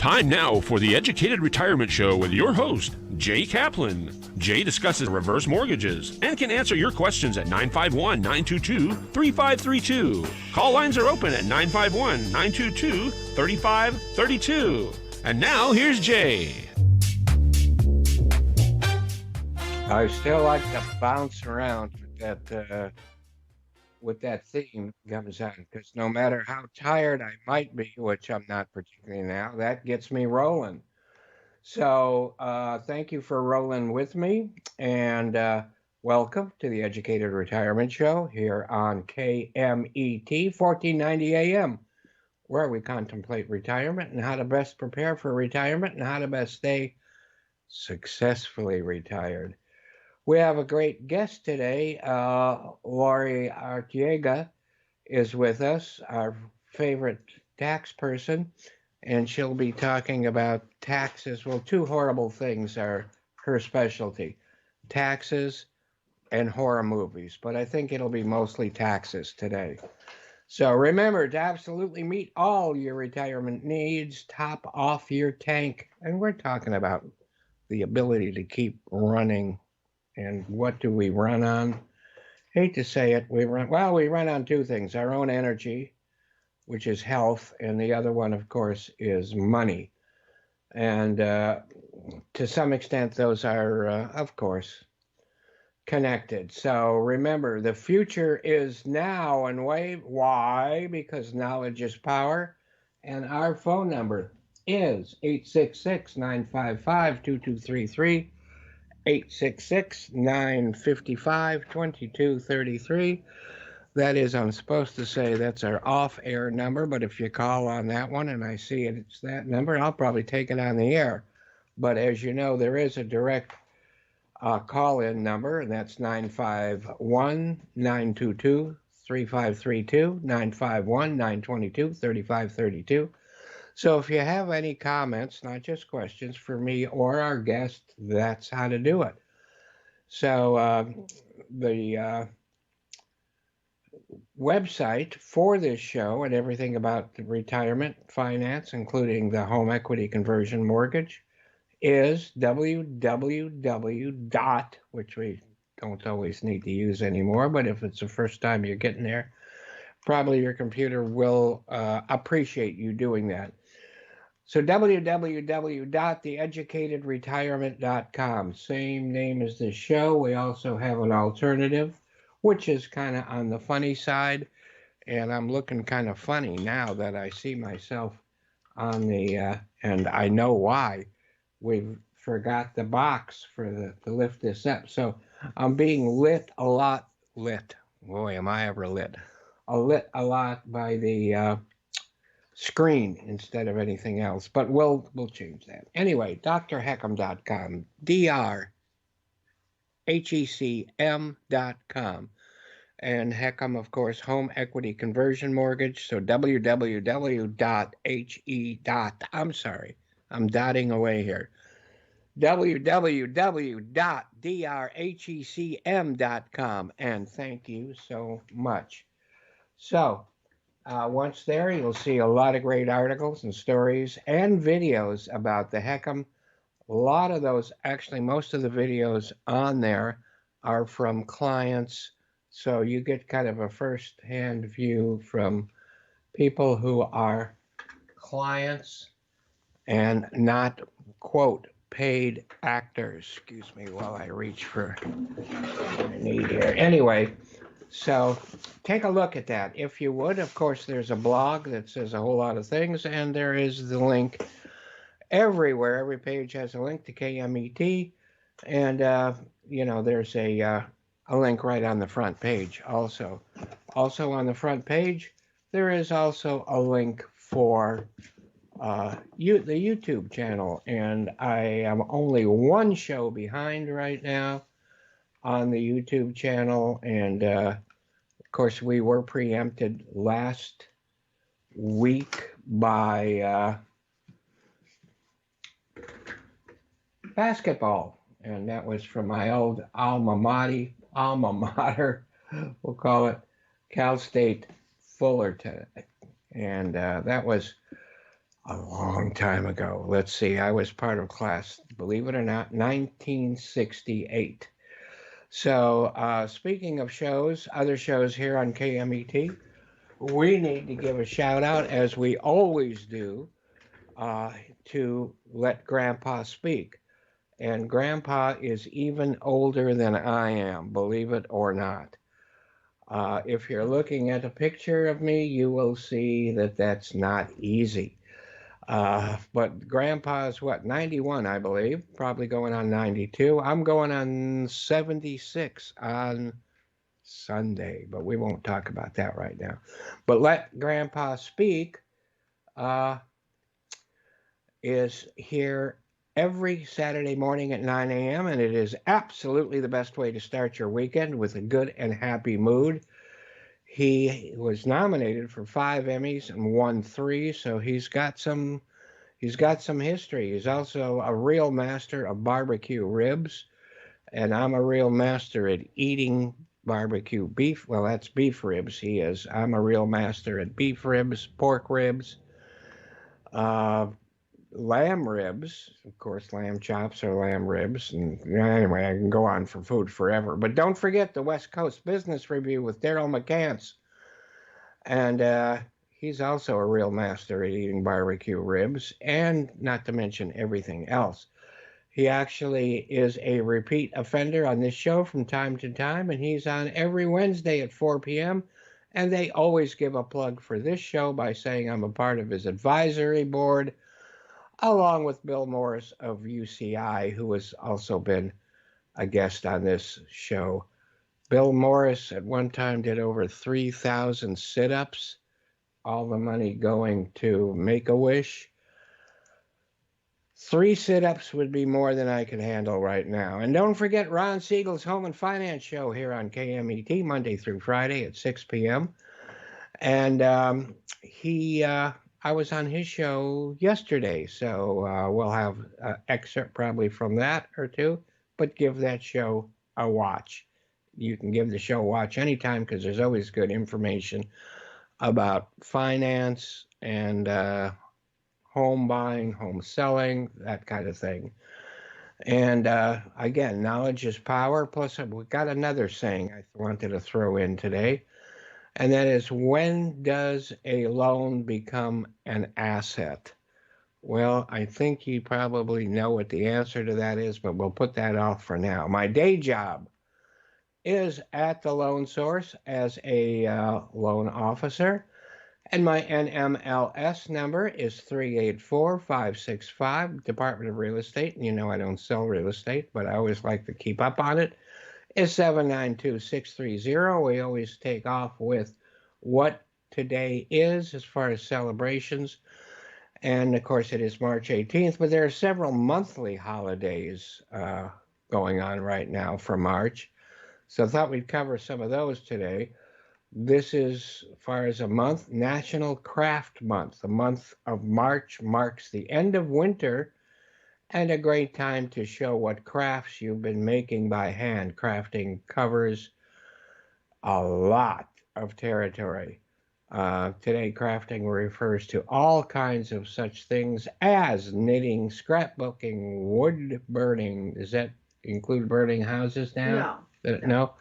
Time now for the Educated Retirement Show with your host, Jay Kaplan. Jay discusses reverse mortgages and can answer your questions at 951-922-3532. Call lines are open at 951-922-3532. And now here's Jay. I still like to bounce around with that theme comes on, because no matter how tired I might be, which I'm not particularly now, that gets me rolling. So thank you for rolling with me, and welcome to the Educated Retirement Show here on KMET 1490 AM, where we contemplate retirement and how to best prepare for retirement and how to best stay successfully retired. We have a great guest today. Laurie Artiega is with us, our favorite tax person, and she'll be talking about taxes. Well, two horrible things are her specialty, taxes and horror movies, but I think it'll be mostly taxes today. So remember to absolutely meet all your retirement needs, top off your tank, and we're talking about the ability to keep running. And what do we run on? Hate to say it, we run on two things: our own energy, which is health, and the other one, of course, is money. And to some extent, those are, of course, connected. So remember, the future is now, and why? Because knowledge is power. And our phone number is 866-955-2233. 866-955-2233. That is, I'm supposed to say that's our off-air number, but if you call on that one and I see it's that number, I'll probably take it on the air. But as you know, there is a direct call-in number, and that's 951-922-3532, 951-922-3532. So if you have any comments, not just questions, for me or our guest, that's how to do it. So the website for this show and everything about the retirement finance, including the home equity conversion mortgage, is www. Which we don't always need to use anymore, but if it's the first time you're getting there, probably your computer will appreciate you doing that. So www.theeducatedretirement.com, same name as the show. We also have an alternative, which is kind of on the funny side, and I'm looking kind of funny now that I see myself on the, and I know why. We forgot the box for to lift this up. So I'm being lit. Boy, am I ever lit. Lit a lot by the screen instead of anything else, but we'll change that. Anyway, drhecm.com, drhecm.com, and HECM, of course, home equity conversion mortgage. So I'm dotting away here. www.drhecm.com, and thank you so much. So once there, you'll see a lot of great articles and stories and videos about the HECM. A lot of those, actually, most of the videos on there are from clients. So you get kind of a first-hand view from people who are clients and not, quote, paid actors. Excuse me while I reach for what I need here. Anyway, so take a look at that, if you would. Of course, there's a blog that says a whole lot of things, and there is the link everywhere. Every page has a link to KMET, and there's a link right on the front page also. Also on the front page, there is also a link for the YouTube channel, and I am only one show behind right now on the YouTube channel, and of course we were preempted last week by basketball, and that was from my old alma mater, we'll call it Cal State Fullerton, and that was a long time ago. Let's see, I was part of class, believe it or not, 1968. So, speaking of shows, other shows here on KMET, we need to give a shout out, as we always do, uh, to let Grandpa speak. And Grandpa is even older than I am, believe it or not. If you're looking at a picture of me, you will see that that's not easy. But Grandpa's what, 91, I believe, probably going on 92. I'm going on 76 on Sunday, but we won't talk about that right now. But Let Grandpa Speak uh, is here every Saturday morning at 9 a.m., and it is absolutely the best way to start your weekend with a good and happy mood. He was nominated for 5 Emmys and won 3, so he's got some history. He's also a real master of barbecue ribs, and I'm a real master at eating barbecue beef. Well, that's beef ribs. He is. I'm a real master at beef ribs, pork ribs, uh, lamb ribs. Of course, lamb chops are lamb ribs. And anyway, I can go on for food forever. But don't forget the West Coast Business Review with Daryl McCants. And he's also a real master at eating barbecue ribs, and not to mention everything else. He actually is a repeat offender on this show from time to time, and he's on every Wednesday at 4 p.m. And they always give a plug for this show by saying I'm a part of his advisory board, along with Bill Morris of UCI, who has also been a guest on this show. Bill Morris at one time did over 3,000 sit ups, all the money going to Make a Wish. 3 sit ups would be more than I could handle right now. And don't forget Ron Siegel's Home and Finance Show here on KMET, Monday through Friday at 6 p.m. And I was on his show yesterday, so we'll have an excerpt probably from that or two, but give that show a watch. You can give the show a watch anytime because there's always good information about finance and home buying, home selling, that kind of thing. And again, knowledge is power. Plus, we've got another saying I wanted to throw in today, and that is, when does a loan become an asset? Well, I think you probably know what the answer to that is, but we'll put that off for now. My day job is at the Loan Source as a loan officer. And my NMLS number is 384565, Department of Real Estate. And you know I don't sell real estate, but I always like to keep up on it. Is 792630. We always take off with what today is as far as celebrations. And of course, it is March 18th, but there are several monthly holidays going on right now for March. So I thought we'd cover some of those today. This is, as far as a month, National Craft Month. The month of March marks the end of winter and a great time to show what crafts you've been making by hand. Crafting covers a lot of territory. Today, crafting refers to all kinds of such things as knitting, scrapbooking, wood burning. Does that include burning houses now? No.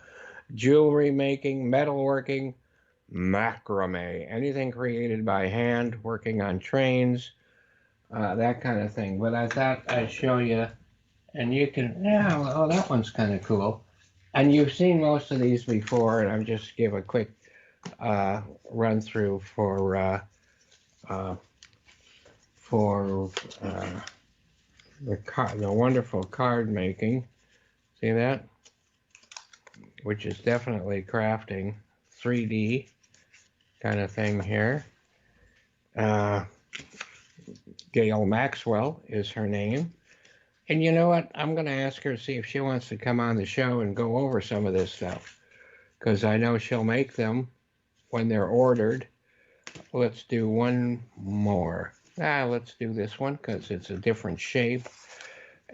Jewelry making, metalworking, macrame, anything created by hand, working on trains, that kind of thing. But I thought I'd show you, and you can, that one's kind of cool. And you've seen most of these before, and I'll just give a quick run through for the wonderful card making. See that? Which is definitely crafting, 3D kind of thing here. Gail Maxwell is her name. And you know what? I'm going to ask her to see if she wants to come on the show and go over some of this stuff, because I know she'll make them when they're ordered. Let's do one more. Let's do this one because it's a different shape.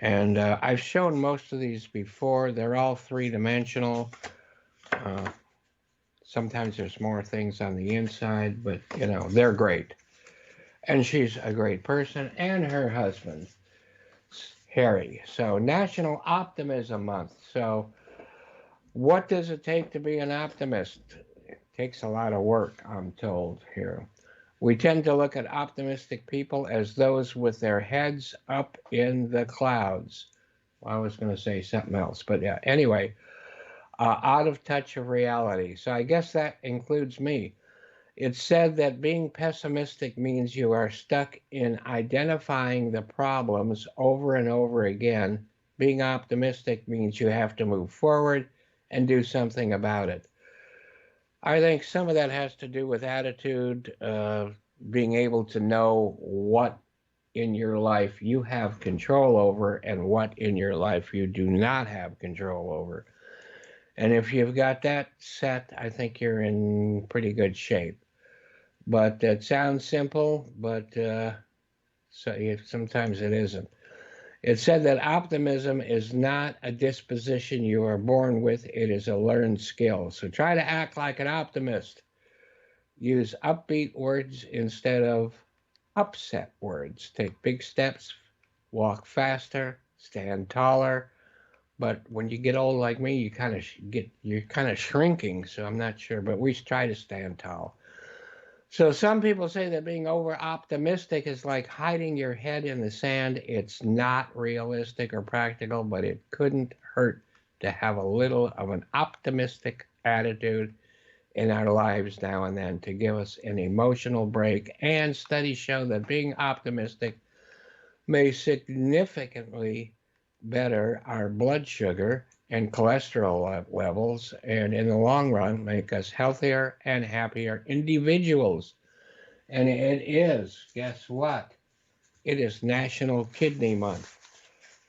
And I've shown most of these before. They're all three-dimensional. Sometimes there's more things on the inside, but, they're great. And she's a great person, and her husband, Harry. So, National Optimism Month. So, what does it take to be an optimist? It takes a lot of work, I'm told here. We tend to look at optimistic people as those with their heads up in the clouds. Well, I was going to say something else, but yeah, anyway, out of touch of reality. So I guess that includes me. It's said that being pessimistic means you are stuck in identifying the problems over and over again. Being optimistic means you have to move forward and do something about it. I think some of that has to do with attitude, being able to know what in your life you have control over and what in your life you do not have control over. And if you've got that set, I think you're in pretty good shape. But it sounds simple, but sometimes it isn't. It said that optimism is not a disposition you are born with, it is a learned skill. So try to act like an optimist. Use upbeat words instead of upset words. Take big steps, walk faster, stand taller. But when you get old like me, you're kind of shrinking. So I'm not sure, but we try to stand tall. So some people say that being over optimistic is like hiding your head in the sand. It's not realistic or practical, but it couldn't hurt to have a little of an optimistic attitude in our lives now and then to give us an emotional break. And studies show that being optimistic may significantly better our blood sugar and cholesterol levels, and in the long run, make us healthier and happier individuals. And it is, guess what? It is National Kidney Month.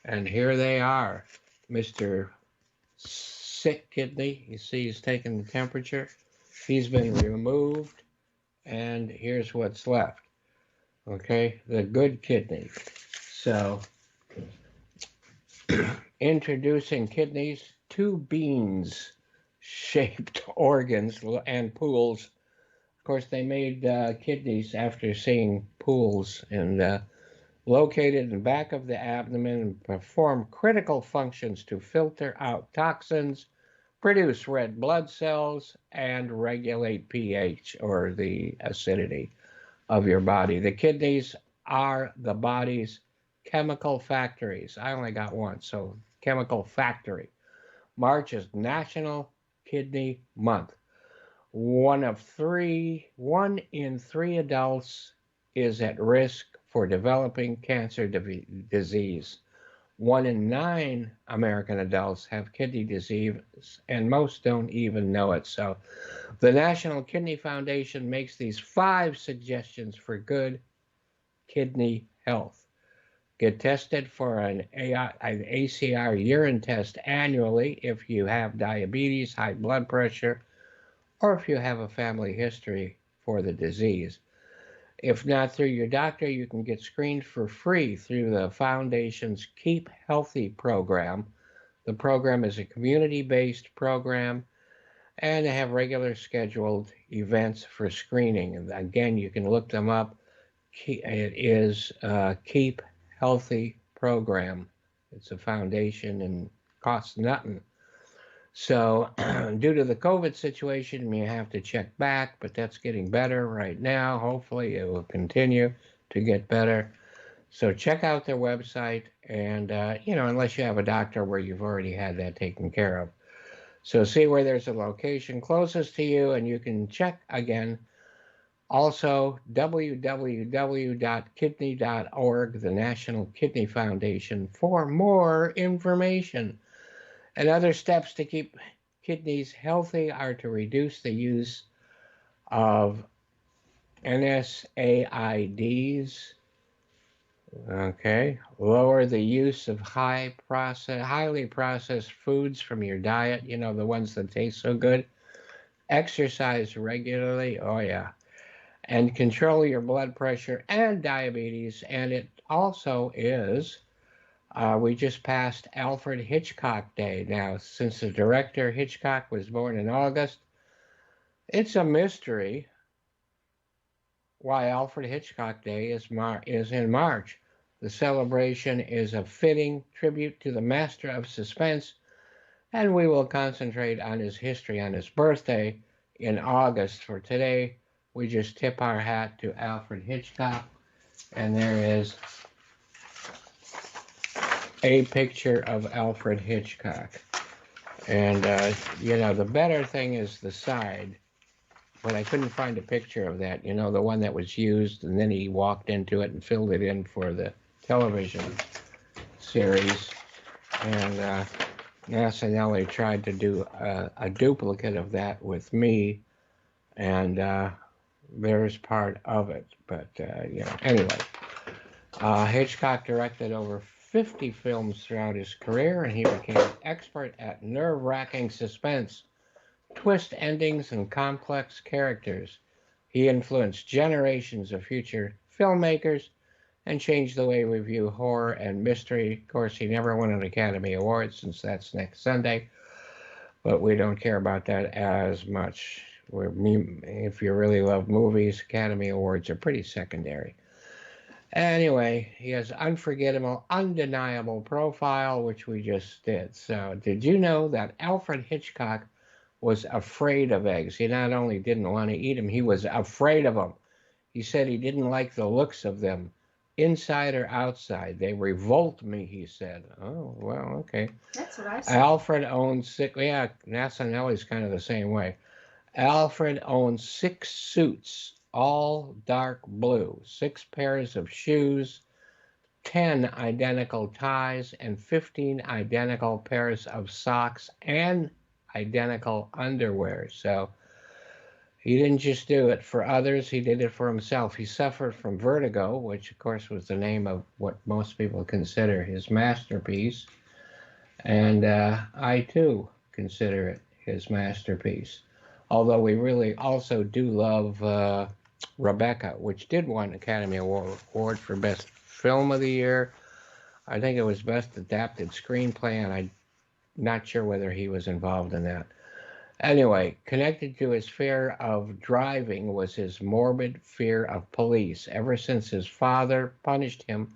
And here they are, Mr. Sick Kidney. You see, he's taking the temperature. He's been removed, and here's what's left. Okay, the good kidney. So, introducing kidneys, two beans shaped organs and pools. Of course, they made kidneys after seeing pools and located in the back of the abdomen and perform critical functions to filter out toxins, produce red blood cells, and regulate pH or the acidity of your body. The kidneys are the body's chemical factories. I only got one, so chemical factory. March is National Kidney Month. One in three adults is at risk for developing cancer disease. 1 in 9 American adults have kidney disease, and most don't even know it. So, the National Kidney Foundation makes these 5 suggestions for good kidney health. Get tested for an ACR urine test annually if you have diabetes, high blood pressure, or if you have a family history for the disease. If not through your doctor, you can get screened for free through the Foundation's Keep Healthy program. The program is a community-based program, and they have regular scheduled events for screening. And again, you can look them up. It is Keep Healthy program. It's a foundation and costs nothing. So, due to the COVID situation, we have to check back, but that's getting better right now. Hopefully, it will continue to get better. So, check out their website, and unless you have a doctor where you've already had that taken care of. So, see where there's a location closest to you, and you can check again. Also, www.kidney.org, the National Kidney Foundation, for more information. And other steps to keep kidneys healthy are to reduce the use of NSAIDs. Okay, lower the use of highly processed foods from your diet. You know, the ones that taste so good. Exercise regularly. Oh yeah, and control your blood pressure and diabetes. And it also is. We just passed Alfred Hitchcock Day. Now, since the director Hitchcock was born in August, it's a mystery why Alfred Hitchcock Day is in March. The celebration is a fitting tribute to the master of suspense, and we will concentrate on his history on his birthday in August. For today, we just tip our hat to Alfred Hitchcock, and there is a picture of Alfred Hitchcock. And, the better thing is the side, but I couldn't find a picture of that, the one that was used, and then he walked into it and filled it in for the television series. And Nassanelli tried to do a duplicate of that with me, and there's part of it. But, anyway, Hitchcock directed over 50 films throughout his career, and he became an expert at nerve-wracking suspense, twist endings, and complex characters. He influenced generations of future filmmakers and changed the way we view horror and mystery. Of course, he never won an Academy Award, since that's next Sunday, but we don't care about that as much. If you really love movies, Academy Awards are pretty secondary. Anyway, he has unforgettable, undeniable profile, which we just did. So, did you know that Alfred Hitchcock was afraid of eggs? He not only didn't want to eat them, he was afraid of them. He said he didn't like the looks of them, inside or outside. They revolt me, he said. Oh, well, okay. That's what I said. Alfred owns 6, yeah, Nassanelli's kind of the same way. Alfred owns 6 suits, all dark blue, 6 pairs of shoes, 10 identical ties, and 15 identical pairs of socks and identical underwear. So he didn't just do it for others, he did it for himself. He suffered from vertigo, which of course was the name of what most people consider his masterpiece. And I too consider it his masterpiece. Although we really also do love Rebecca, which did win Academy Award for Best Film of the Year. I think it was Best Adapted Screenplay, and I'm not sure whether he was involved in that. Anyway, connected to his fear of driving was his morbid fear of police, ever since his father punished him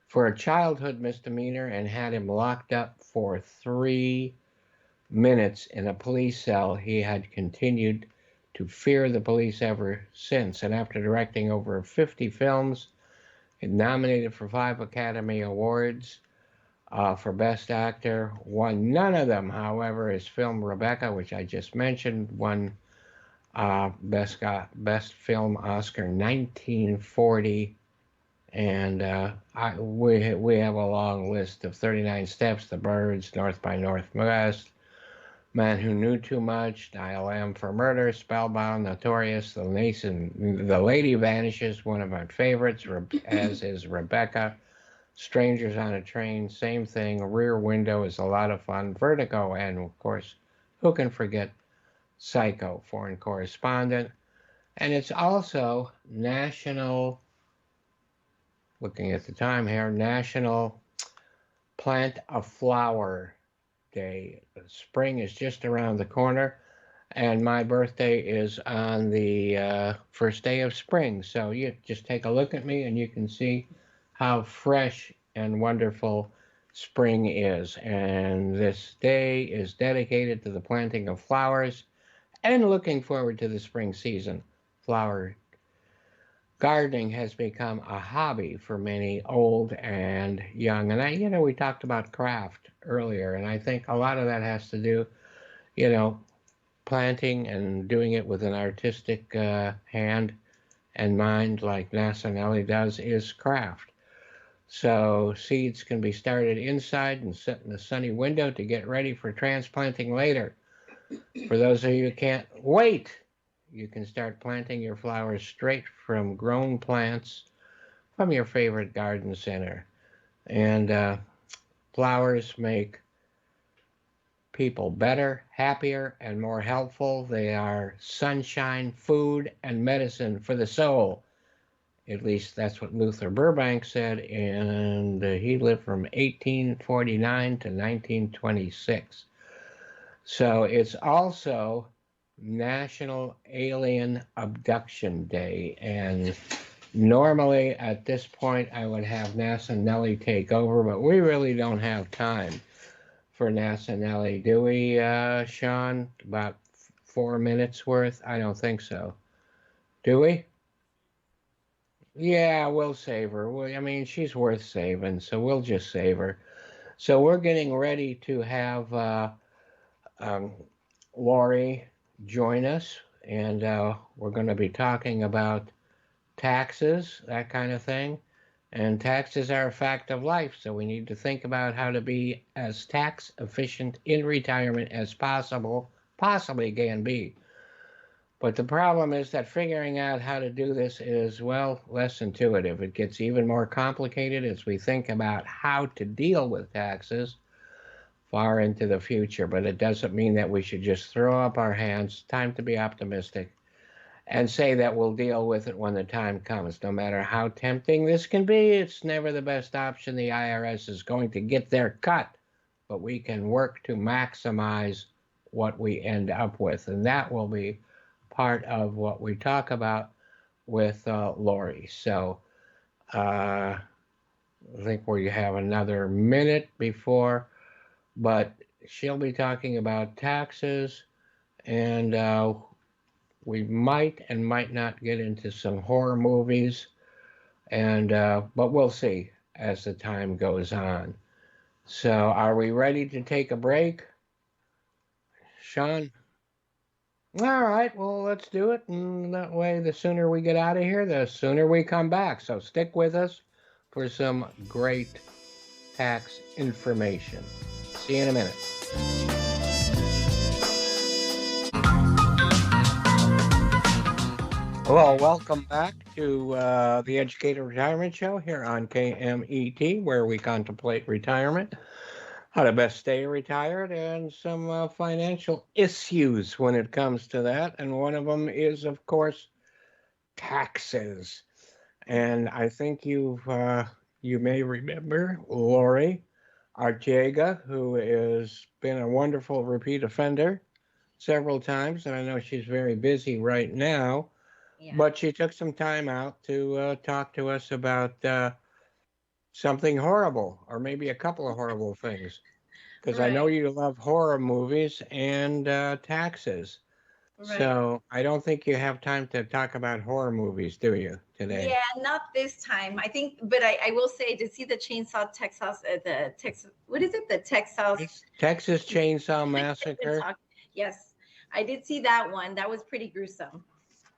for a childhood misdemeanor and had him locked up for 3 minutes in a police cell. He had continued to fear the police ever since, and after directing over 50 films, nominated for 5 Academy Awards for Best Actor, won none of them. However, his film Rebecca, which I just mentioned, won Best Film Oscar 1940, and we have a long list of 39 Steps, The Birds, North by Northwest, Man Who Knew Too Much, Dial M for Murder, Spellbound, Notorious, The Lady Vanishes, one of my favorites, as is Rebecca, Strangers on a Train, same thing, Rear Window is a lot of fun, Vertigo, and of course, who can forget Psycho, Foreign Correspondent. And it's also National, looking at the time here, National Plant a Flower Day. Spring is just around the corner, and my birthday is on the first day of spring. So you just take a look at me and you can see how fresh and wonderful spring is. And this day is dedicated to the planting of flowers and looking forward to the spring season. Flower gardening has become a hobby for many old and young. And we talked about craft earlier, and I think a lot of that has to do, planting and doing it with an artistic hand and mind like Nassanelli does is craft. So seeds can be started inside and set in a sunny window to get ready for transplanting later. For those of you who can't wait, you can start planting your flowers straight from grown plants from your favorite garden center. And flowers make people better, happier, and more helpful. They are sunshine, food, and medicine for the soul. At least that's what Luther Burbank said, and he lived from 1849 to 1926. So it's also National Alien Abduction Day. And normally at this point, I would have NASA Nellie take over, but we really don't have time for NASA Nellie, do we, Sean? About 4 minutes worth? I don't think so. Do we? Yeah, we'll save her. I mean, she's worth saving, so we'll just save her. So we're getting ready to have um, Laurie join us, and we're going to be talking about taxes, that kind of thing. And taxes are a fact of life, so we need to think about how to be as tax efficient in retirement as possibly can be. But the problem is that figuring out how to do this is, well, less intuitive. It gets even more complicated as we think about how to deal with taxes far into the future. But it doesn't mean that we should just throw up our hands, time to be optimistic, and say that we'll deal with it when the time comes. No matter how tempting this can be, it's never the best option. The IRS is going to get their cut, but we can work to maximize what we end up with. And that will be part of what we talk about with Laurie. So I think we have another minute before, but she'll be talking about taxes, and we might and might not get into some horror movies, and but we'll see as the time goes on. So are we ready to take a break, Sean? All right, well, let's do it. And that way, the sooner we get out of here, the sooner we come back. So stick with us for some great tax information. See you in a minute. Well, welcome back to the Educated Retirement Show here on KMET, where we contemplate retirement, how to best stay retired, and some financial issues when it comes to that. And one of them is, of course, taxes. And I think you may remember Laurie Artiega, who has been a wonderful repeat offender several times, and I know she's very busy right now. Yeah. But she took some time out to talk to us about something horrible, or maybe a couple of horrible things, because I know you love horror movies and taxes. Right. So I don't think you have time to talk about horror movies, do you, today? Yeah, not this time. I think, but I will say to see the Chainsaw Texas, the Texas, what is it? The Texas Chainsaw Massacre. Yes, I did see that one. That was pretty gruesome.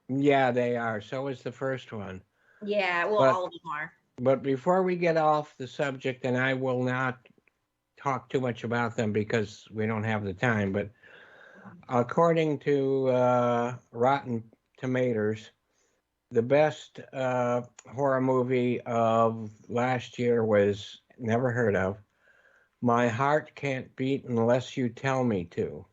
Yeah, they are. So is the first one. Yeah, well, all of them are. But before we get off the subject, and I will not talk too much about them because we don't have the time, but according to Rotten Tomatoes, the best horror movie of last year was, never heard of, My Heart Can't Beat Unless You Tell Me To.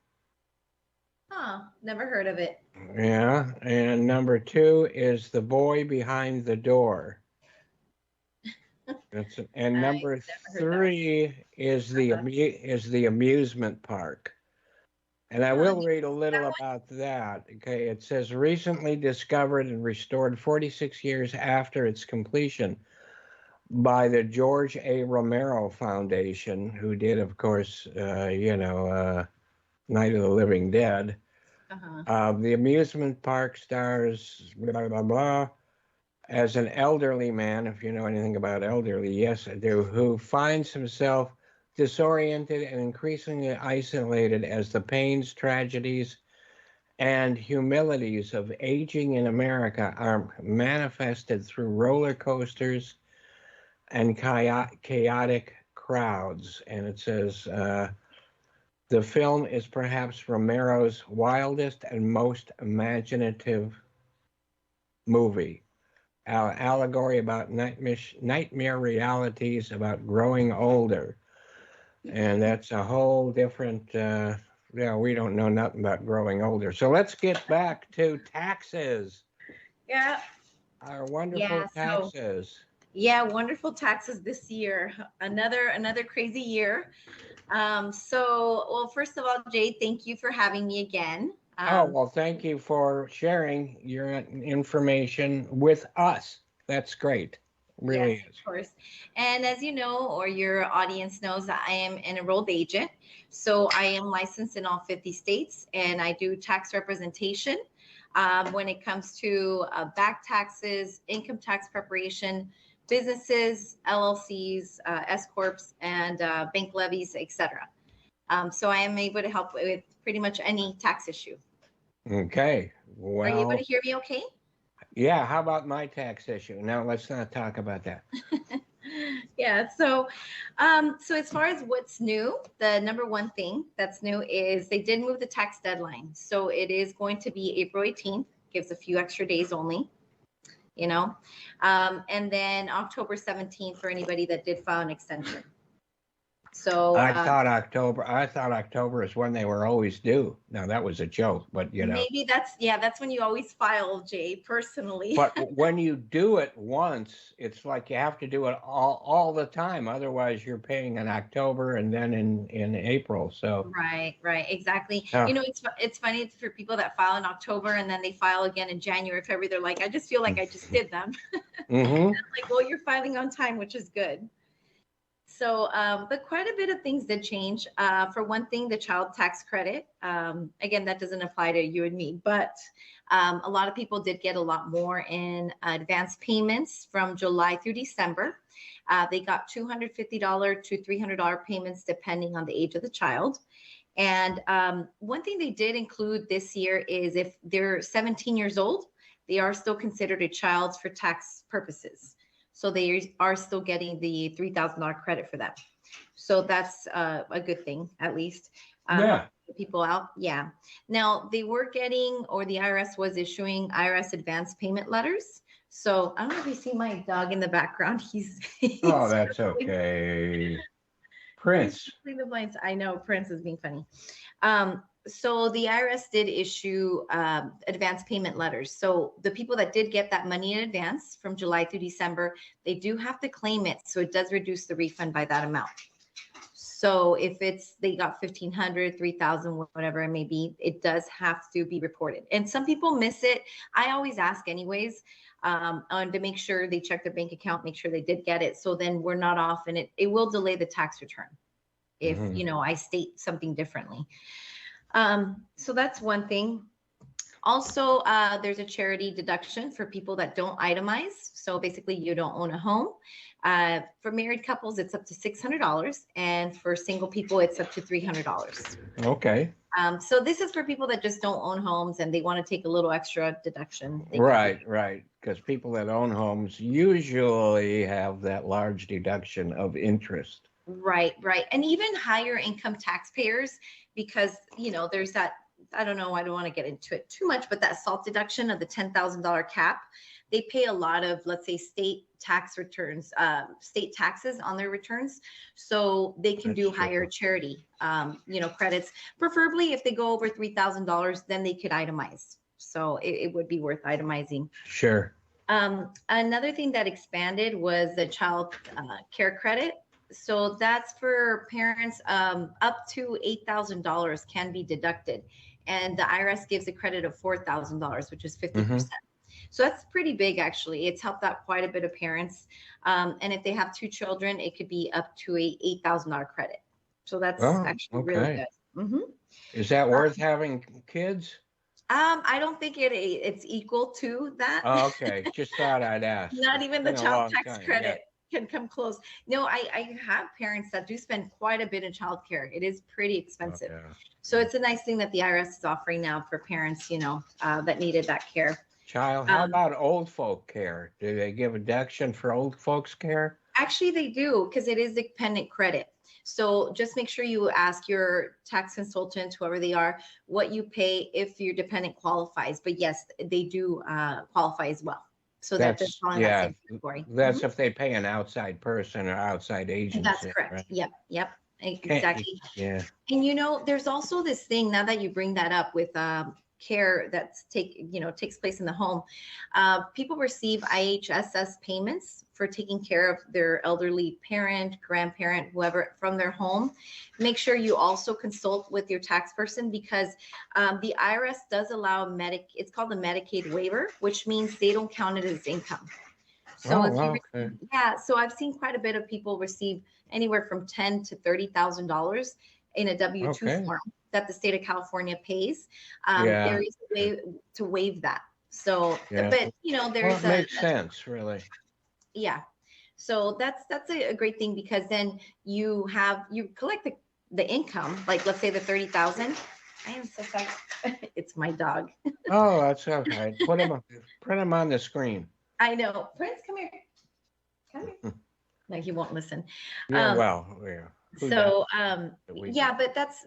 Huh, never heard of it. Yeah, and number 2 is The Boy Behind the Door. And number 3 is the amusement park. And I will read a little about that. Okay, it says recently discovered and restored 46 years after its completion by the George A. Romero Foundation, who did, of course, Night of the Living Dead. The amusement park stars blah blah blah as an elderly man, if you know anything about elderly, yes I do, who finds himself disoriented and increasingly isolated as the pains, tragedies, and humilities of aging in America are manifested through roller coasters and chaotic crowds. And it says the film is perhaps Romero's wildest and most imaginative movie. Allegory about nightmare realities about growing older. And that's a whole different, we don't know nothing about growing older. So let's get back to taxes. Yeah. Our wonderful taxes. Wonderful taxes this year. Another crazy year. Well, first of all, Jay, thank you for having me again. Oh, well, thank you for sharing your information with us. That's great. Really Yes, is. of course. And as you know, or your audience knows, that I am an enrolled agent. So I am licensed in all 50 states and I do tax representation when it comes to back taxes, income tax preparation, businesses, LLCs, S Corps, and bank levies, etc. So I am able to help with pretty much any tax issue. Okay. Are you able Well, to hear me okay? yeah. How about my tax issue? No, let's not talk about that. Yeah. So as far as what's new, the number one thing that's new is they did move the tax deadline. So it is going to be April 18th, gives a few extra days only, you know, and then October 17th for anybody that did file an extension. So I thought October is when they were always due. Now that was a joke, but maybe that's when you always file, Jay, personally. But when you do it once, it's like you have to do it all the time. Otherwise, you're paying in October and then in April. So Right, exactly. Yeah. It's funny for people that file in October and then they file again in January, February. They're like, I just feel like I just did them. Mm-hmm. Like, well, you're filing on time, which is good. So, but quite a bit of things did change. For one thing, the child tax credit. Again, that doesn't apply to you and me, but a lot of people did get a lot more in advance payments from July through December. They got $250 to $300 payments depending on the age of the child. And one thing they did include this year is if they're 17 years old, they are still considered a child for tax purposes. So they are still getting the $3,000 credit for that. So that's a good thing, at least. Yeah. People out. Yeah. Now they were getting, or the IRS was issuing IRS advance payment letters. So I don't know if you see my dog in the background. He's Oh, that's okay. Prince. the blinds. I know Prince is being funny. So the IRS did issue advance payment letters. So the people that did get that money in advance from July through December, they do have to claim it. So it does reduce the refund by that amount. So if they got 1,500, 3,000, whatever it may be, it does have to be reported. And some people miss it. I always ask anyways, to make sure they check their bank account, make sure they did get it. So then we're not off, and it will delay the tax return if, I state something differently. So that's one thing. Also, there's a charity deduction for people that don't itemize. So basically you don't own a home. For married couples, it's up to $600. And for single people, it's up to $300. Okay. So this is for people that just don't own homes and they want to take a little extra deduction. Right. Because people that own homes usually have that large deduction of interest. Right. And even higher income taxpayers, because, there's that, I don't know, I don't want to get into it too much, but that SALT deduction of the $10,000 cap, they pay a lot of, let's say, state tax returns, state taxes on their returns. So they can do higher charity, credits. Preferably if they go over $3,000, then they could itemize. So it would be worth itemizing. Sure. Another thing that expanded was the child care credit. So that's for parents up to $8,000 can be deducted. And the IRS gives a credit of $4,000, which is 50%. So that's pretty big, actually. It's helped out quite a bit of parents. And if they have 2 children, it could be up to a $8,000 credit. So that's actually really good. Mm-hmm. Is that worth having kids? I don't think it's equal to that. Oh, okay. Just thought I'd ask. Not even the child tax credit can come close. No, I have parents that do spend quite a bit in childcare. It is pretty expensive. Okay. So it's a nice thing that the IRS is offering now for parents, that needed that care. How about old folk care? Do they give a deduction for old folks care? Actually, they do, because it is dependent credit. So just make sure you ask your tax consultant, whoever they are, what you pay if your dependent qualifies. But yes, they do qualify as well. So that's fall in that same category. That's if they pay an outside person or outside agency. That's correct. Right? Yep. Exactly. Yeah. And there's also this thing, now that you bring that up with care takes place in the home, people receive IHSS payments for taking care of their elderly parent, grandparent, whoever from their home. Make sure you also consult with your tax person, because the IRS does allow it's called a Medicaid waiver, which means they don't count it as income. So Oh, if you wow, okay. so I've seen quite a bit of people receive anywhere from $10,000 to $30,000 in a W-2 Okay. form that the state of California pays. Yeah. There is a way to waive that. So, Yeah. but Well, there's it makes sense, really. yeah. So that's a great thing, because then you collect the income, like let's say the 30,000. I am so sorry. It's my dog. Oh, that's okay. Put him on the screen. I know. Prince, come here. Come here. No, he won't listen. Yeah, well, yeah. So, We yeah, do. but that's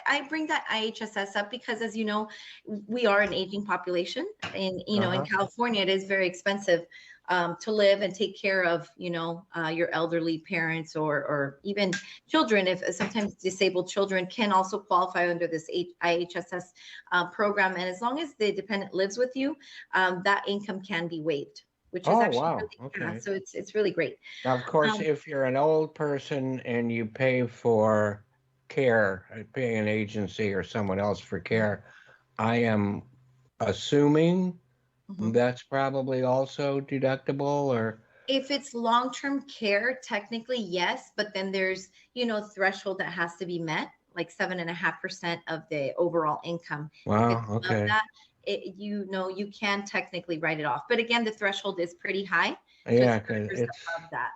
I bring that IHSS up because, as you know, we are an aging population, and in California, it is very expensive to live and take care of, your elderly parents or even children. If sometimes disabled children can also qualify under this IHSS program, and as long as the dependent lives with you, that income can be waived, which is actually wow. really, Okay. so it's really great. Now, of course, if you're an old person and you pay for care, pay an agency or someone else for care, I am assuming Mhm. that's probably also deductible, or If it's long-term care, technically yes, but then there's threshold that has to be met, like 7.5% of the overall income. If wow, it's above okay. that, you can technically write it off. But again, the threshold is pretty high, so Yeah, it's 'cause 30% it's above that.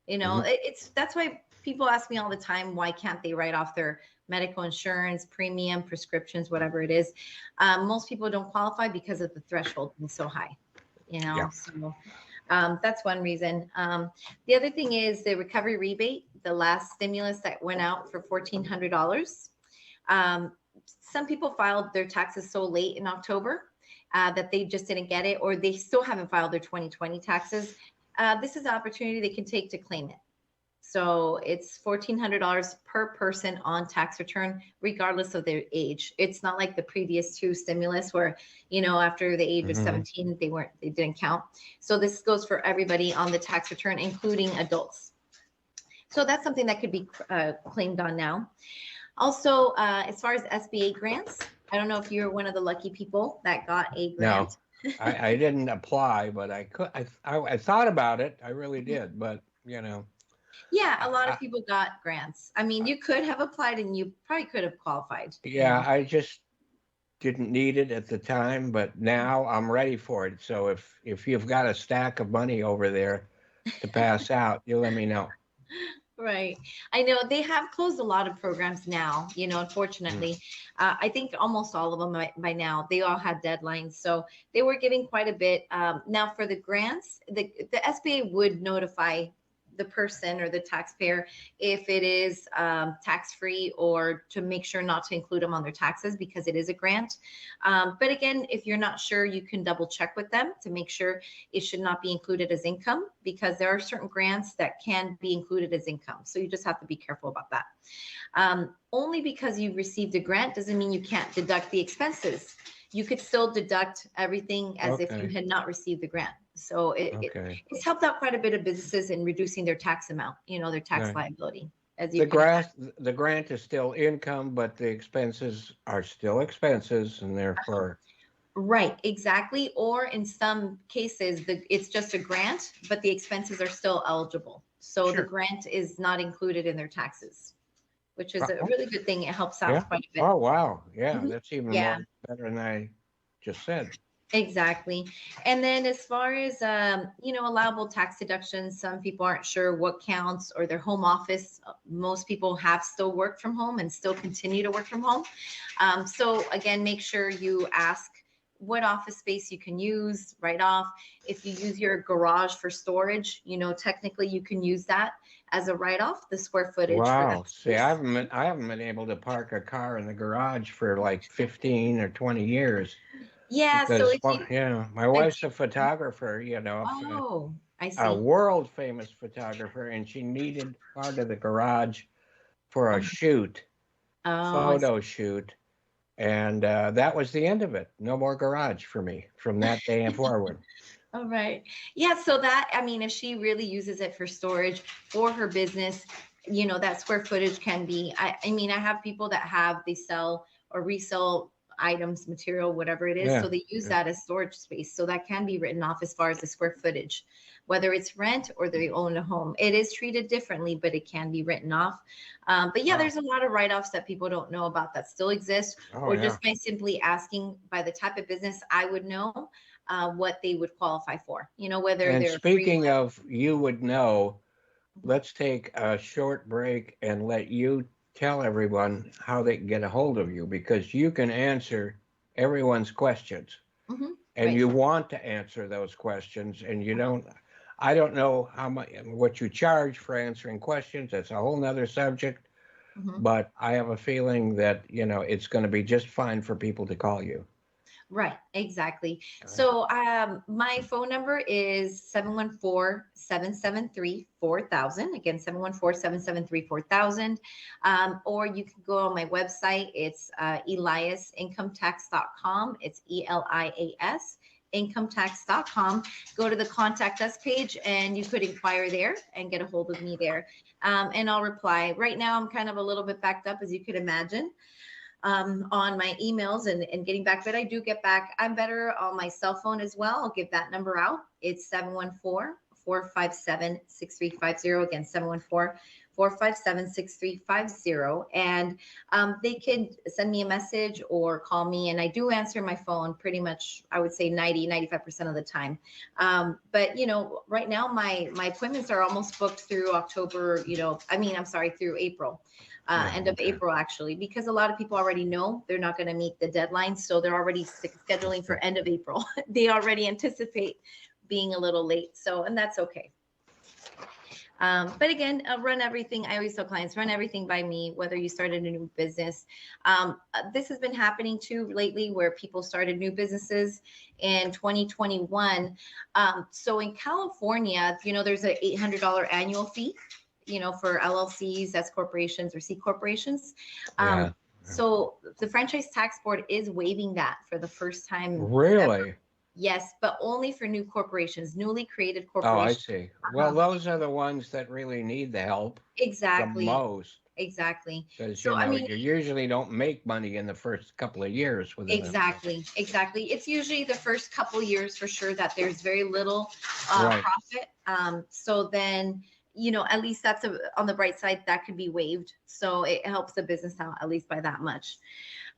Mhm. That's why people ask me all the time, why can't they write off their medical insurance, premium, prescriptions, whatever it is. Most people don't qualify because of the threshold being so high. Yeah. So that's one reason. The other thing is the recovery rebate, the last stimulus that went out for $1,400. Some people filed their taxes so late in October that they just didn't get it, or they still haven't filed their 2020 taxes. This is an opportunity they can take to claim it. So it's $1,400 per person on tax return, regardless of their age. It's not like the previous two stimulus where, after the age of Mhm. 17, they didn't count. So this goes for everybody on the tax return, including adults. So that's something that could be claimed on now. Also, as far as SBA grants, I don't know if you're one of the lucky people that got a grant. No, I didn't apply, but I could. I thought about it. I really did, but Yeah, a lot I, of people got grants. I mean, you could have applied and you probably could have qualified. yeah, I just didn't need it at the time, but now I'm ready for it. So if you've got a stack of money over there to pass out, you let me know. Right. I know they have closed a lot of programs now, unfortunately. I think almost all of them by now, they all had deadlines. So they were giving quite a bit. Now for the grants, the SBA would notify the person or the taxpayer if it is tax-free, or to make sure not to include them on their taxes because it is a grant. But again, if you're not sure, you can double check with them to make sure it should not be included as income, because there are certain grants that can be included as income. So you just have to be careful about that. Only because you've received a grant doesn't mean you can't deduct the expenses. You could still deduct everything as if you had not received the grant. So it's helped out quite a bit of businesses in reducing their tax amount, their tax liability. As you The grant is still income, but the expenses are still expenses, and therefore. Right, exactly. Or in some cases, it's just a grant, but the expenses are still eligible. So the grant is not included in their taxes, which is a really good thing. It helps out quite a bit. Oh, wow. Yeah, Mhm. that's even Yeah. more better than I just said. Exactly. And then as far as, allowable tax deductions, some people aren't sure what counts, or their home office. Most people have still worked from home and still continue to work from home. So again, make sure you ask what office space you can use right off. If you use your garage for storage, technically you can use that as a write-off, the square footage. Wow. See, I haven't been able to park a car in the garage for like 15 or 20 years. Yeah. So Because, if you, my wife's a photographer, oh, I see. a world famous photographer, and she needed part of the garage for a shoot, Oh, I see. photo shoot. And that was the end of it. No more garage for me from that day and forward. All right. Yeah. So that, I mean, if she really uses it for storage for her business, that square footage can be, I mean, I have people that they sell or resell items, material, whatever it is. Yeah. So they use that as storage space. So that can be written off as far as the square footage, whether it's rent or they own a home. It is treated differently, but it can be written off. But yeah, there's a lot of write-offs that people don't know about that still exist, or just by simply asking by the type of business, I would know what they would qualify for, whether And they're speaking of you would know, let's take a short break and let you tell everyone how they can get a hold of you, because you can answer everyone's questions. Mhm. And Right. you want to answer those questions, and I don't know what you charge for answering questions. That's a whole nother subject, Mhm. but I have a feeling that, it's going to be just fine for people to call you. Right, exactly. So my phone number is 714-773-4000. Again, 714-773-4000. Or you can go on my website. It's eliasincometax.com. It's ELIAS incometax.com. Go to the contact us page and you could inquire there and get a hold of me there. And I'll reply. Right now, I'm kind of a little bit backed up, as you could imagine, on my emails and getting back, but I do get back. I'm better on my cell phone as well. I'll give that number out. It's 714-457-6350. Again, 714-457-6350. And they can send me a message or call me, and I do answer my phone pretty much, I would say 95% of the time. But right now my appointments are almost booked through October, through April. End of April, actually, because a lot of people already know they're not going to meet the deadline. So they're already scheduling for end of April. They already anticipate being a little late. So, and that's okay. But again, run everything. I always tell clients, run everything by me, whether you started a new business. This has been happening too lately, where people started new businesses in 2021. So in California, there's an $800 annual fee, for LLCs, S corporations, or C corporations. So the Franchise Tax Board is waiving that for the first time. Really? Yes, but only for new corporations, newly created Oh, I corporations. see. Well, those are the ones that really need the help Exactly. the most, Exactly. because So, I mean, you usually don't make money in the first couple of years with it. exactly. It's usually the first couple years for sure that there's very little Right. profit. So then, at least that's on the bright side, that could be waived. So it helps the business out at least by that much.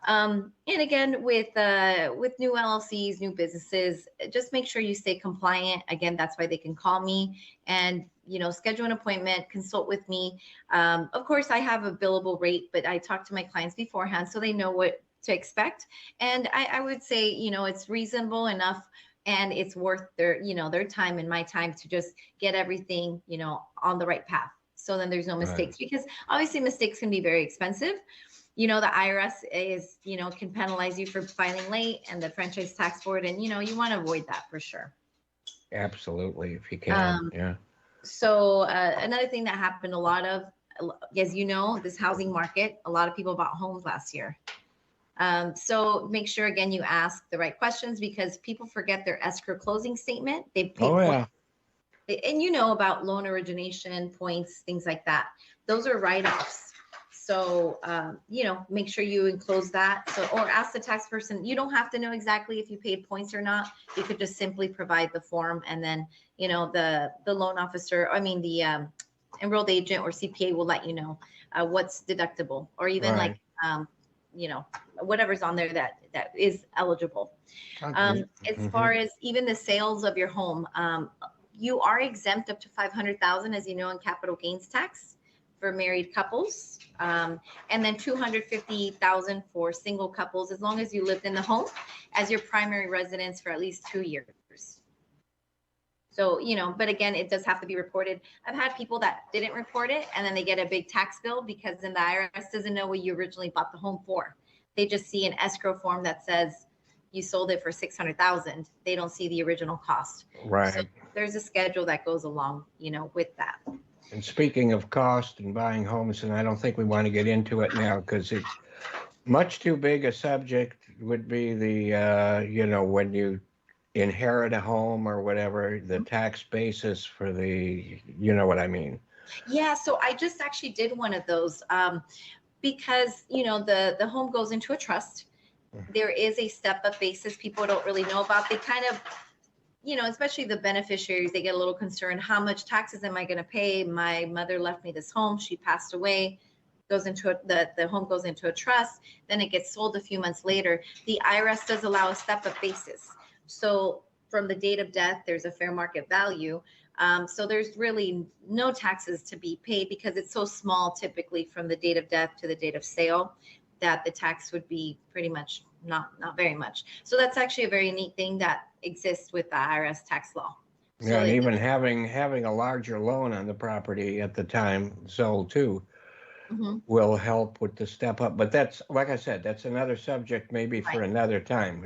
And again, with new LLCs, new businesses, just make sure you stay compliant. Again, that's why they can call me and, schedule an appointment, consult with me. Of course, I have a billable rate, but I talk to my clients beforehand so they know what to expect. And I would say, it's reasonable enough, and it's worth their time and my time to just get everything, on the right path. So then there's no mistakes, because obviously mistakes can be very expensive. The IRS can penalize you for filing late, and the Franchise Tax Board, and you want to avoid that for sure. Absolutely, if you can. Yeah. So another thing that happened a lot of, as this housing market, a lot of people bought homes last year. So make sure, again, you ask the right questions, because people forget their escrow closing statement. They pay and about loan origination points, things like that. Those are write-offs. So, make sure you enclose that. So, or ask the tax person. You don't have to know exactly if you paid points or not. You could just simply provide the form, and then, the loan officer, the enrolled agent or CPA will let you know what's deductible, or even whatever's on there that is eligible. As far as even the sales of your home, you are exempt up to $500,000, as you know, in capital gains tax for married couples, and then $250,000 for single couples, as long as you lived in the home as your primary residence for at least 2 years. So, but again, it does have to be reported. I've had people that didn't report it, and then they get a big tax bill, because then the IRS doesn't know what you originally bought the home for. They just see an escrow form that says you sold it for $600,000. They don't see the original cost. Right. So there's a schedule that goes along, with that. And speaking of cost and buying homes, and I don't think we want to get into it now, because Much too big a subject would be the, when you inherit a home or whatever, the tax basis for the, you know what I mean? Yeah, so I just actually did one of those because the home goes into a trust. There is a step up basis people don't really know about. They kind of, especially the beneficiaries, they get a little concerned. How much taxes am I going to pay? My mother left me this home. She passed away. Goes into the home goes into a trust. Then it gets sold a few months later. The IRS does allow a step up basis. So from the date of death, there's a fair market value. So there's really no taxes to be paid because it's so small, typically from the date of death to the date of sale, that the tax would be pretty much not very much. So that's actually a very neat thing that exists with the IRS tax law. So Yeah, and even having a larger loan on the property at the time sold too will help with the step up. But that's, like I said, that's another subject maybe for another time.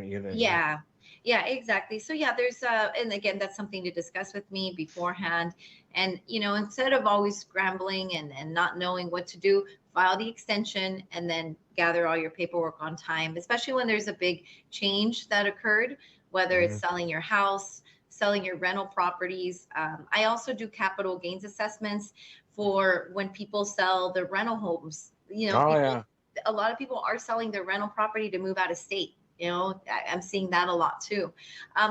Yeah, exactly. So yeah, there's and again, that's something to discuss with me beforehand. And instead of always scrambling and not knowing what to do, file the extension and then gather all your paperwork on time, especially when there's a big change that occurred, whether it's selling your house, selling your rental properties. I also do capital gains assessments for when people sell their rental homes. A lot of people are selling their rental property to move out of state. I'm seeing that a lot too.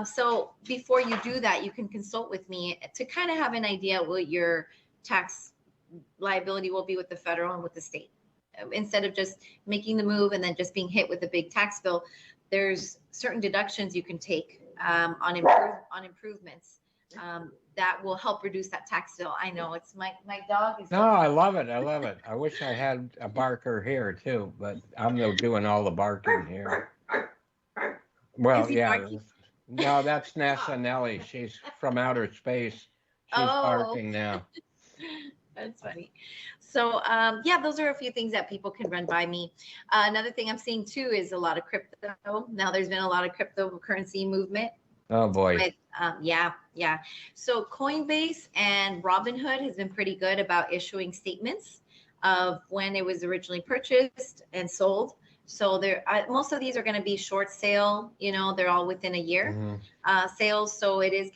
So before you do that, you can consult with me to kind of have an idea what your tax liability will be with the federal and with the state. Instead of just making the move and then just being hit with a big tax bill, there's certain deductions you can take on improvements that will help reduce that tax bill. I know it's my dog is. No, I love it. I love it. I wish I had a barker here too, but I'm doing all the barking here. Well, yeah. Barking? No, that's NASA Nellie. She's from outer space. She's barking now. That's funny. So yeah, those are a few things that people can run by me. Another thing I'm seeing too is a lot of crypto. Now there's been a lot of cryptocurrency movement. Oh boy. With, yeah. So Coinbase and Robinhood has been pretty good about issuing statements of when it was originally purchased and sold. So most of these are going to be short sale. They're all within a year sales. So it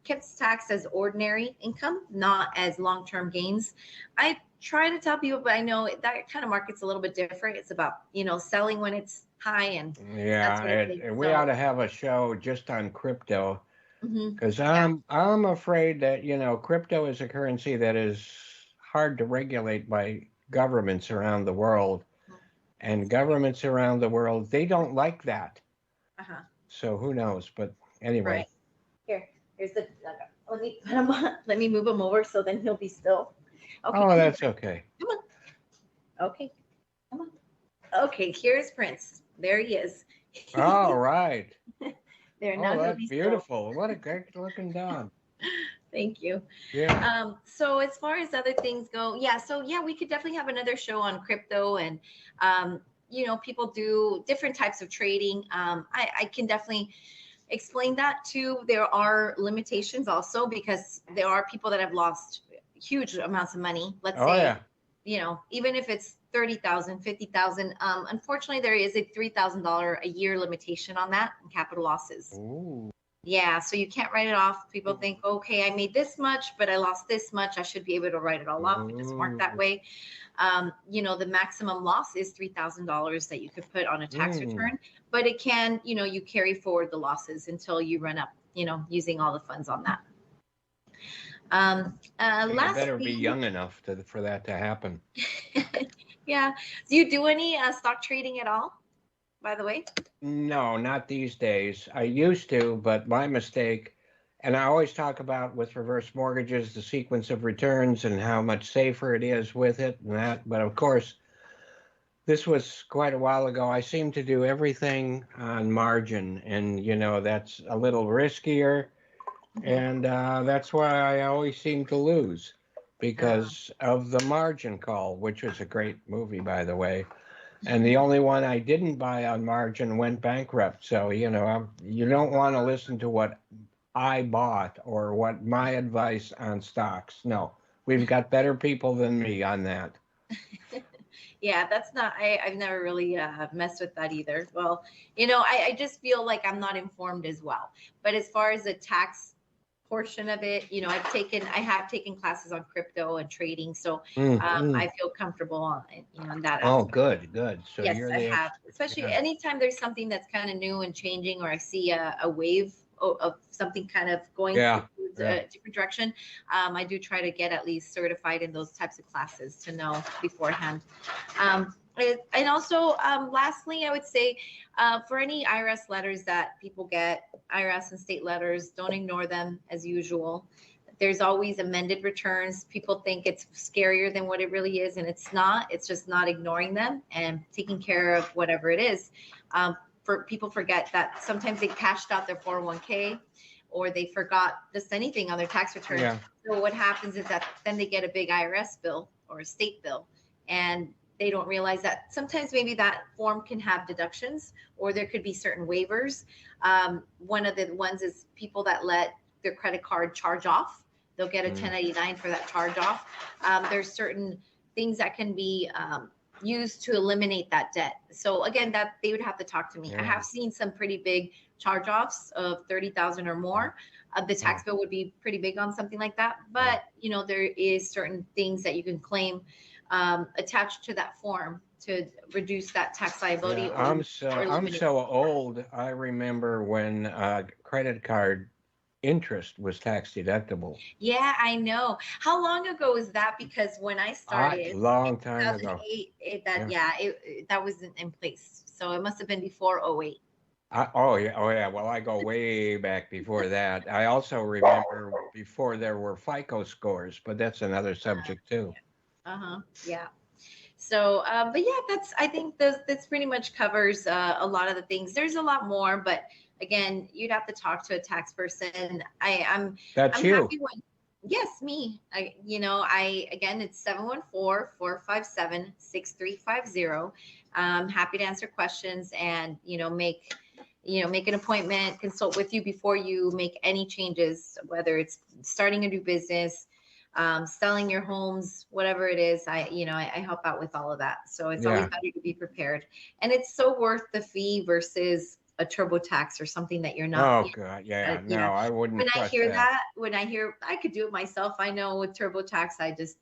gets taxed as ordinary income, not as long-term gains. I try to tell people, but I know that kind of market's a little bit different. It's about, selling when it's high and we ought to have a show just on crypto because I'm afraid that, crypto is a currency that is hard to regulate by governments around the world. And governments around the world, they don't like that. So who knows? But anyway. Right. Here's the. Let me move him over so then he'll be still. Okay. Oh, that's okay. Come on. Okay. Come on. Okay. Here's Prince. There he is. All right. There now. Oh, that's beautiful. Still. What a great looking dog. Thank you. Yeah. So as far as other things go, we could definitely have another show on crypto and, people do different types of trading. I can definitely explain that too. There are limitations also because there are people that have lost huge amounts of money. Let's say, even if it's 30,000, 50,000. Unfortunately, there is a $3,000 a year limitation on that in capital losses. Ooh. Yeah, so you can't write it off. People think, okay, I made this much, but I lost this much. I should be able to write it all off. It doesn't work that way. The maximum loss is $3,000 that you could put on a tax return, but it can, you carry forward the losses until you run up, using all the funds on that. You better be young enough for that to happen. Yeah. Do you do any stock trading at all? By the way? No, not these days. I used to, but my mistake, and I always talk about with reverse mortgages, the sequence of returns and how much safer it is with it and that. But of course, this was quite a while ago. I seem to do everything on margin, and that's a little riskier. And that's why I always seem to lose because of the margin call, which was a great movie, by the way. And the only one I didn't buy on margin went bankrupt. So, you don't want to listen to what I bought or what my advice on stocks. No, we've got better people than me on that. Yeah, that's not, I've never really messed with that either. Well, I just feel like I'm not informed as well. But as far as the tax portion of it, I have taken classes on crypto and trading. So I feel comfortable on that Oh, aspect. good. So Yes, you're I the have. expert. Especially Yeah. anytime there's something that's kind of new and changing, or I see a wave of something kind of going Yeah, towards yeah. a different direction. I do try to get at least certified in those types of classes to know beforehand. And also, lastly, I would say for any IRS letters that people get, IRS and state letters, don't ignore them as usual. There's always amended returns. People think it's scarier than what it really is, and it's not. It's just not ignoring them and taking care of whatever it is. For people forget that sometimes they cashed out their 401k, or they forgot just anything on their tax return. Yeah. So what happens is that then they get a big IRS bill or a state bill, and they don't realize that sometimes maybe that form can have deductions, or there could be certain waivers. One of the ones is people that let their credit card charge off. They'll get a 1099 for that charge off. There's certain things that can be used to eliminate that debt. So again, that they would have to talk to me. Yeah. I have seen some pretty big charge-offs of 30,000 or more. The tax bill would be pretty big on something like that. But there is certain things that you can claim attached to that form to reduce that tax liability. Yeah, I'm so old. I remember when credit card interest was tax deductible. Yeah, I know. How long ago was that? Because when I started, Long time ago. 2008, that wasn't in place. So it must have been before '08. Oh yeah. Well, I go way back before that. I also remember before there were FICO scores, but that's another subject too. Yeah. So, but yeah, I think that's pretty much covers a lot of the things. There's a lot more, but again, you'd have to talk to a tax person. I'm you. happy when, yes, me. Again, it's 714-457-6350. I'm happy to answer questions and, make an appointment, consult with you before you make any changes, whether it's starting a new business, selling your homes, whatever it is. I help out with all of that. So it's always better to be prepared. And it's so worth the fee versus a TurboTax or something that you're not. Oh God, yeah. No, I wouldn't. When I trust hear that, I could do it myself. I know with TurboTax, I just,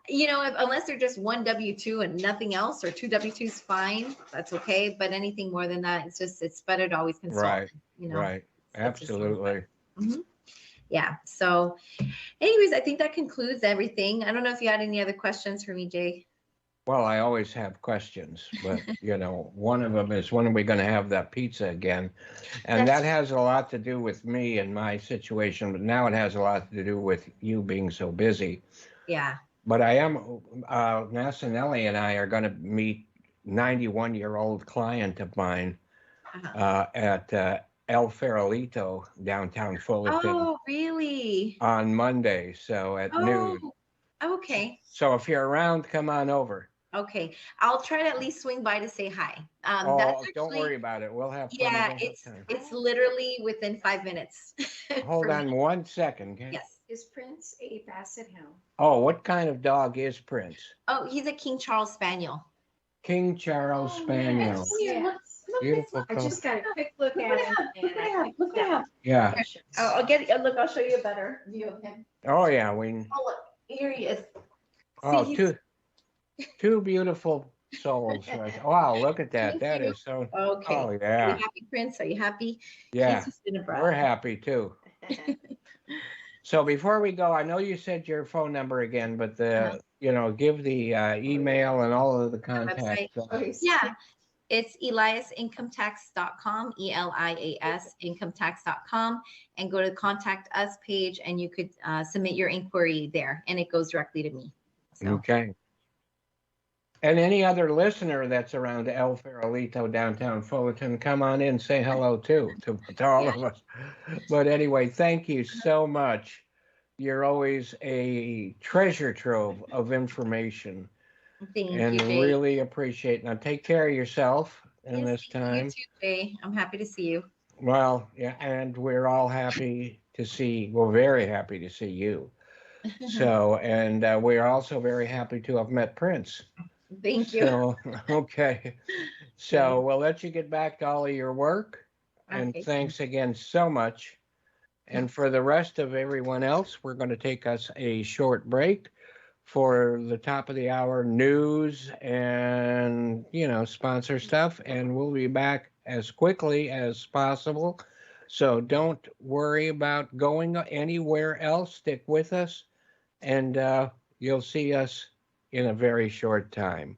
unless they're just one W-2 and nothing else, or two W-2s, fine, that's okay. But anything more than that, it's better to always consult. Right. Right. Absolutely. Yeah. So anyways, I think that concludes everything. I don't know if you had any other questions for me, Jay. Well, I always have questions, but one of them is, when are we going to have that pizza again? And that has a lot to do with me and my situation, but now it has a lot to do with you being so busy. Yeah. But I am, Nassanelli and I are going to meet 91-year-old client of mine at El Farolito, downtown Fullerton. Oh, really? On Monday, so at noon. Okay. So if you're around, come on over. Okay, I'll try to at least swing by to say hi. Don't worry about it. We'll have fun. Yeah, it's literally within 5 minutes. Hold on 1 second. Okay? Yes. Is Prince a Basset Hound? Oh, what kind of dog is Prince? Oh, he's a King Charles Spaniel. King Charles Spaniel. Yes. Beautiful. I just got a quick look at him. Look at him. Yeah. I'll get it. Look, I'll show you a better view of him. Oh yeah, Oh, look, here he is. Oh, See, two beautiful souls. Right? Wow, look at that. That is so. Okay. Oh Are yeah. you happy, Prince? Are you happy? Yeah. He's just been a brat. We're happy too. So before we go, I know you said your phone number again, but give the email and all of the contacts. Yeah. It's eliasincometax.com, ELIAS incometax.com, and go to the contact us page, and you could submit your inquiry there, and it goes directly to me. So. Okay. And any other listener that's around El Farolito, downtown Fullerton, come on in, say hello too to all of us. But anyway, thank you so much. You're always a treasure trove of information. Thank you, and Jay. really appreciate it. Now take care of yourself in this time. You too, Jay. I'm happy to see you. Well, yeah, and we're all happy to see, we're very happy to see you. So, and we're also very happy to have met Prince. Thank you. So, okay. So we'll let you get back to all of your work. And Okay. thanks again so much. And for the rest of everyone else, we're going to take us a short break for the top of the hour news and, sponsor stuff. And we'll be back as quickly as possible. So don't worry about going anywhere else. Stick with us, and you'll see us in a very short time.